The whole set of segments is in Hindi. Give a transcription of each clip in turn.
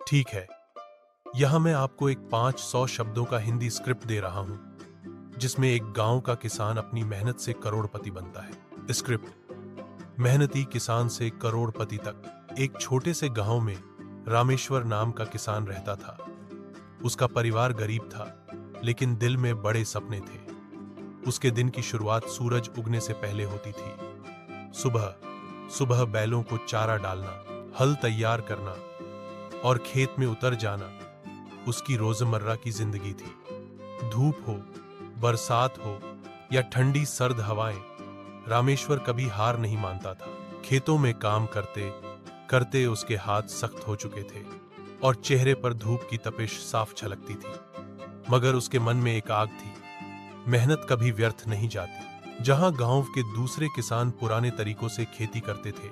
ठीक है, यहाँ मैं आपको एक 500 शब्दों का हिंदी स्क्रिप्ट दे रहा हूँ, जिसमें एक गांव का किसान अपनी मेहनत से करोड़पति बनता है। स्क्रिप्ट: मेहनती किसान से करोड़पति तक। एक छोटे से गांव में रामेश्वर नाम का किसान रहता था। उसका परिवार गरीब था, लेकिन दिल में बड़े सपने थे। उसके दिन की शुरुआत सूरज उगने से पहले होती थी। सुबह सुबह बैलों को चारा डालना, हल तैयार करना और खेत में उतर जाना उसकी रोजमर्रा की जिंदगी थी। धूप हो, बरसात हो या ठंडी सर्द हवाएं, रामेश्वर कभी हार नहीं मानता था। खेतों में काम करते करते उसके हाथ सख्त हो चुके थे और चेहरे पर धूप की तपिश साफ झलकती थी। मगर उसके मन में एक आग थी। मेहनत कभी व्यर्थ नहीं जाती। जहां गांव के दूसरे किसान पुराने तरीकों से खेती करते थे,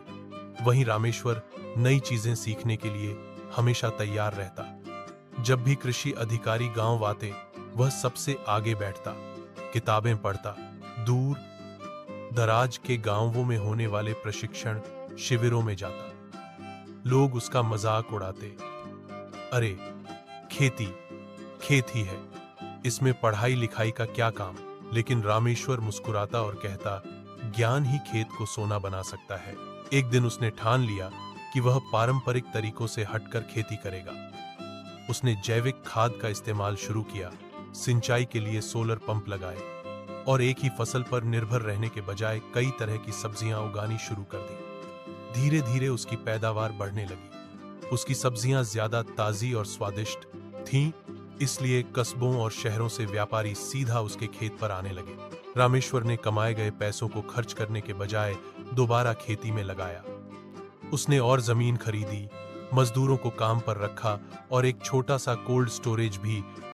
वहीं रामेश्वर नई चीजें सीखने के लिए हमेशा तैयार रहता। जब भी कृषि अधिकारी गांव आते, वह सबसे आगे बैठता, किताबें पढ़ता, दूर दराज के गांवों में होने वाले प्रशिक्षण शिविरों में जाता। लोग उसका मजाक उड़ाते, अरे खेती खेत ही है, इसमें पढ़ाई लिखाई का क्या काम। लेकिन रामेश्वर मुस्कुराता और कहता, ज्ञान ही खेत को सोना बना सकता है। एक दिन उसने ठान लिया कि वह पारंपरिक तरीकों से हटकर खेती करेगा। उसने जैविक खाद का इस्तेमाल शुरू किया, सिंचाई के लिए सोलर पंप लगाए और एक ही फसल पर निर्भर रहने के बजाय कई तरह की सब्जियां उगानी शुरू कर दी। धीरे धीरे उसकी पैदावार बढ़ने लगी। उसकी सब्जियां ज्यादा ताजी और स्वादिष्ट थीं, इसलिए कस्बों और शहरों से व्यापारी सीधा उसके खेत पर आने लगे। रामेश्वर ने कमाए गए पैसों को खर्च करने के बजाय दोबारा खेती में लगाया। उसने और जमीन खरीदी, मजदूरों को काम पर रखा और एक छोटा सा कोल्ड स्टोरेज भी